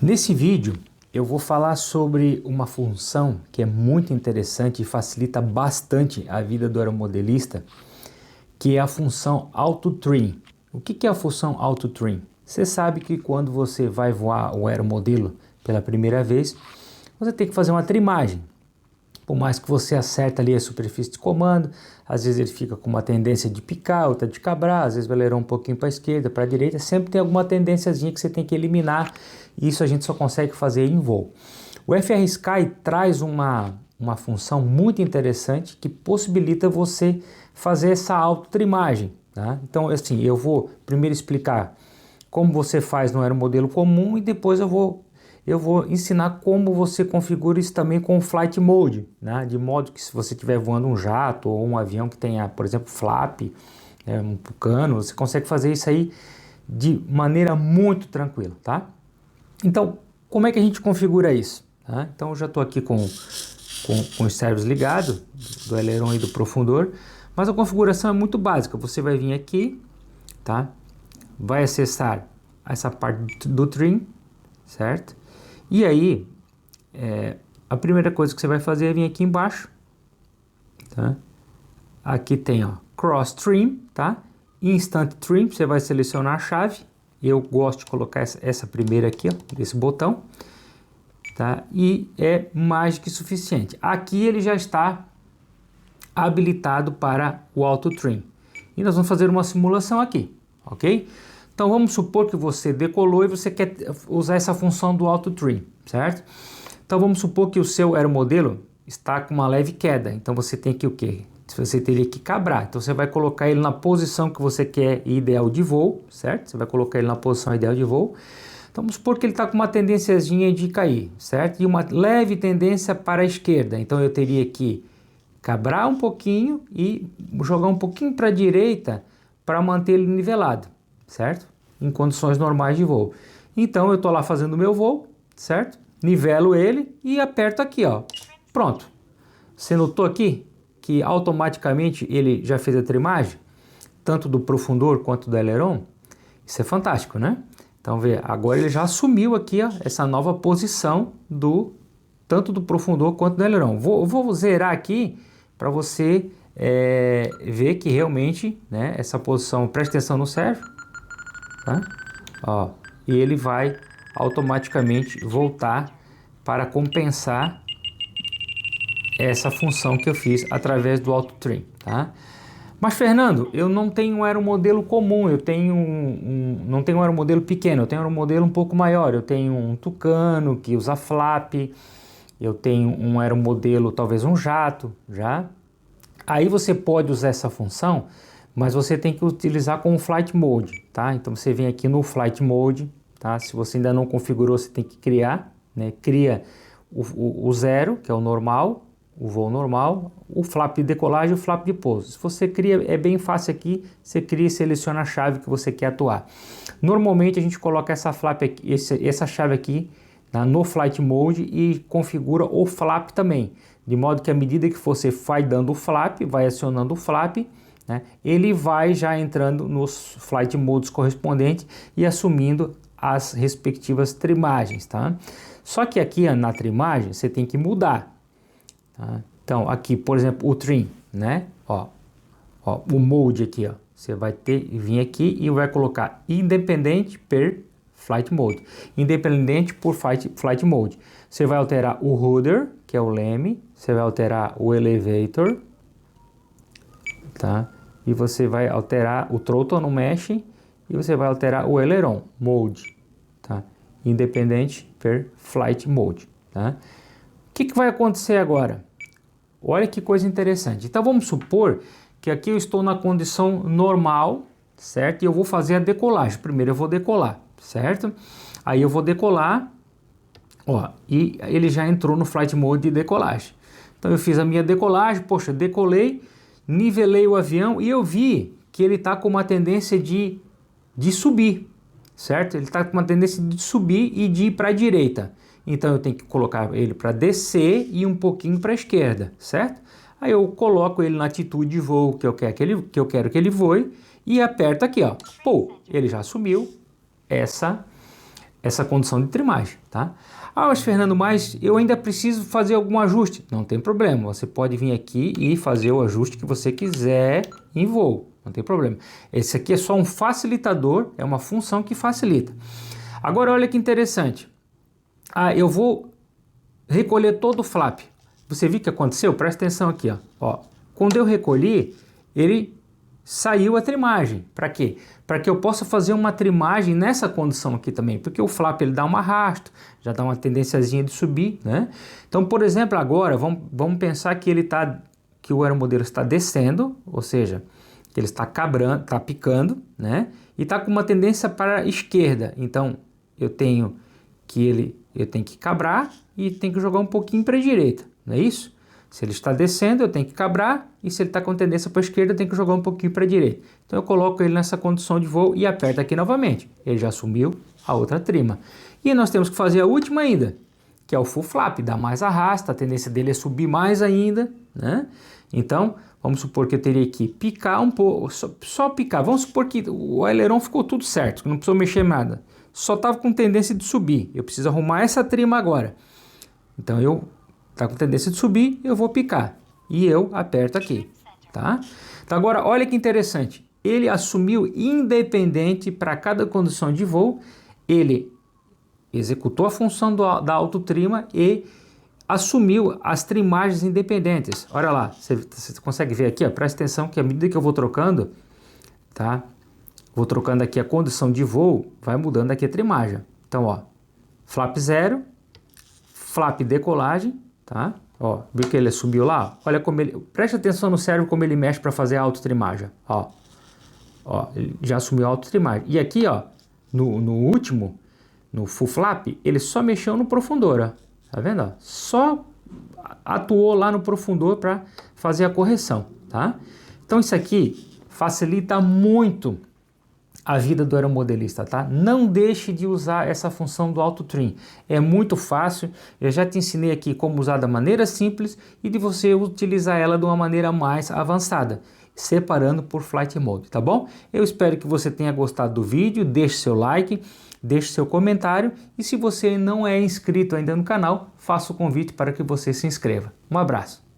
Nesse vídeo eu vou falar sobre uma função que é muito interessante e facilita bastante a vida do aeromodelista, que é a função Auto Trim. O que é a função Auto Trim? Você sabe que quando você vai voar o aeromodelo pela primeira vez, você tem que fazer uma trimagem. Por mais que você acerte ali a superfície de comando, às vezes ele fica com uma tendência de picar, outra de cabrar, às vezes vai leirar um pouquinho para a esquerda, para a direita, sempre tem alguma tendênciazinha que você tem que eliminar, e isso a gente só consegue fazer em voo. O FR Sky traz uma função muito interessante que possibilita você fazer essa autotrimagem, tá? Então, assim, eu vou primeiro explicar como você faz no aeromodelo comum e depois eu vou ensinar como você configura isso também com o Flight Mode, né? De modo que se você estiver voando um jato ou um avião que tenha, por exemplo, flap, um tucano, você consegue fazer isso aí de maneira muito tranquila, tá? Então, como é que a gente configura isso? Tá? Então, eu já estou aqui com os servos ligados, do aileron e do profundor, mas a configuração é muito básica. Você vai vir aqui, tá? Vai acessar essa parte do trim, certo? E aí, a primeira coisa que você vai fazer é vir aqui embaixo, tá? Aqui tem, ó, Cross Trim, tá? Instant Trim, você vai selecionar a chave. Eu gosto de colocar essa primeira aqui, ó, desse botão, tá? E é mais que suficiente. Aqui ele já está habilitado para o Auto Trim. E nós vamos fazer uma simulação aqui, ok? Então vamos supor que você decolou e você quer usar essa função do Auto Trim, certo? Então vamos supor que o seu aeromodelo está com uma leve queda, então você tem que o quê? Você teria que cabrar, então você vai colocar ele na posição que você quer ideal de voo, certo? Você vai colocar ele na posição ideal de voo. Então vamos supor que ele está com uma tendênciazinha de cair, certo? E uma leve tendência para a esquerda, então eu teria que cabrar um pouquinho e jogar um pouquinho para a direita para manter ele nivelado, certo? Em condições normais de voo. Então eu estou lá fazendo o meu voo, certo? Nivelo ele e aperto aqui, ó. Pronto. Você notou aqui que automaticamente ele já fez a trimagem, tanto do profundor quanto do aileron? Isso é fantástico, né? Então vê, agora ele já assumiu aqui, ó, essa nova posição tanto do profundor quanto do aileron. Vou zerar aqui para você ver que realmente, né, essa posição, presta atenção no servo, tá? Ó, e ele vai automaticamente voltar para compensar essa função que eu fiz através do Auto Trim, tá? Mas Fernando, eu não tenho um aeromodelo comum, eu tenho não tenho um aeromodelo pequeno, eu tenho um aeromodelo um pouco maior, eu tenho um tucano que usa flap, eu tenho um aeromodelo, talvez um jato, já. Aí você pode usar essa função, mas você tem que utilizar com o Flight Mode, tá? Então você vem aqui no Flight Mode, tá? Se você ainda não configurou, você tem que criar, né? Cria o zero, que é o normal, o voo normal, o flap de decolagem e o flap de pouso. Se você cria, é bem fácil aqui, você cria e seleciona a chave que você quer atuar. Normalmente a gente coloca essa flap aqui, essa chave aqui, tá, no Flight Mode e configura o flap também, de modo que à medida que você vai dando o flap, vai acionando o flap, né, ele vai já entrando nos Flight Modes correspondentes e assumindo as respectivas trimagens, tá? Só que aqui na trimagem você tem que mudar. Tá? Então aqui, por exemplo, o trim, né? Ó, o mode aqui, ó. Você vai vir aqui e vai colocar independente per Flight Mode. Independente por Flight Mode. Você vai alterar o rudder, que é o leme. Você vai alterar o elevator, tá? E você vai alterar o throttle no mesh e você vai alterar o aileron mode, tá? Independente per Flight Mode, tá? O que vai acontecer agora? Olha que coisa interessante. Então vamos supor que aqui eu estou na condição normal, certo? E eu vou fazer a decolagem. Primeiro eu vou decolar, certo? Aí eu vou decolar, ó, e ele já entrou no Flight Mode de decolagem. Então eu fiz a minha decolagem, poxa, decolei, nivelei o avião e eu vi que ele está com uma tendência de subir, certo? Ele está com uma tendência de subir e de ir para a direita. Então eu tenho que colocar ele para descer e um pouquinho para a esquerda, certo? Aí eu coloco ele na atitude de voo que eu quero que ele voe e aperto aqui, ó. Pô, ele já assumiu essa essa condição de trimagem, tá? Ah, mas Fernando, mas eu ainda preciso fazer algum ajuste. Não tem problema, você pode vir aqui e fazer o ajuste que você quiser em voo, não tem problema. Esse aqui é só um facilitador, é uma função que facilita. Agora olha que interessante. Ah, eu vou recolher todo o flap. Você viu o que aconteceu? Presta atenção aqui, ó. Quando eu recolhi, ele saiu a trimagem. Para quê? Para que eu possa fazer uma trimagem nessa condição aqui também, porque o flap ele dá um arrasto, já dá uma tendênciazinha de subir, né? Então, por exemplo, agora vamos pensar que que o aeromodelo está descendo, ou seja, que ele está picando, né? E está com uma tendência para a esquerda. Então, eu tenho que cabrar e tenho que jogar um pouquinho para a direita, não é isso? Se ele está descendo, eu tenho que cabrar, e se ele está com tendência para a esquerda, eu tenho que jogar um pouquinho para a direita. Então eu coloco ele nessa condição de voo e aperto aqui novamente. Ele já assumiu a outra trima. E nós temos que fazer a última ainda, que é o full flap, dá mais arrasto, a tendência dele é subir mais ainda, né? Então, vamos supor que eu teria que picar um pouco, só picar. Vamos supor que o aileron ficou tudo certo, não precisou mexer nada. Só estava com tendência de subir. Eu preciso arrumar essa trima agora. Então tá com tendência de subir, eu vou picar. E eu aperto aqui, tá? Então agora, olha que interessante. Ele assumiu independente para cada condição de voo. Ele executou a função da autotrima e assumiu as trimagens independentes. Olha lá, você consegue ver aqui, ó, presta atenção que à medida que eu vou trocando, tá? Vou trocando aqui a condição de voo, vai mudando aqui a trimagem. Então, ó, flap 0, flap decolagem, tá? Ó, viu que ele subiu lá? Olha como ele... Preste atenção no cérebro como ele mexe para fazer a autotrimagem. Ó, ele já assumiu a autotrimagem. E aqui, ó, no último, no full flap, ele só mexeu no profundor, ó. Tá vendo? Ó? Só atuou lá no profundor para fazer a correção, tá? Então isso aqui facilita muito a vida do aeromodelista, tá? Não deixe de usar essa função do AutoTrim. É muito fácil, eu já te ensinei aqui como usar da maneira simples e de você utilizar ela de uma maneira mais avançada, separando por Flight Mode, tá bom? Eu espero que você tenha gostado do vídeo, deixe seu like, deixe seu comentário e se você não é inscrito ainda no canal, faça o convite para que você se inscreva. Um abraço!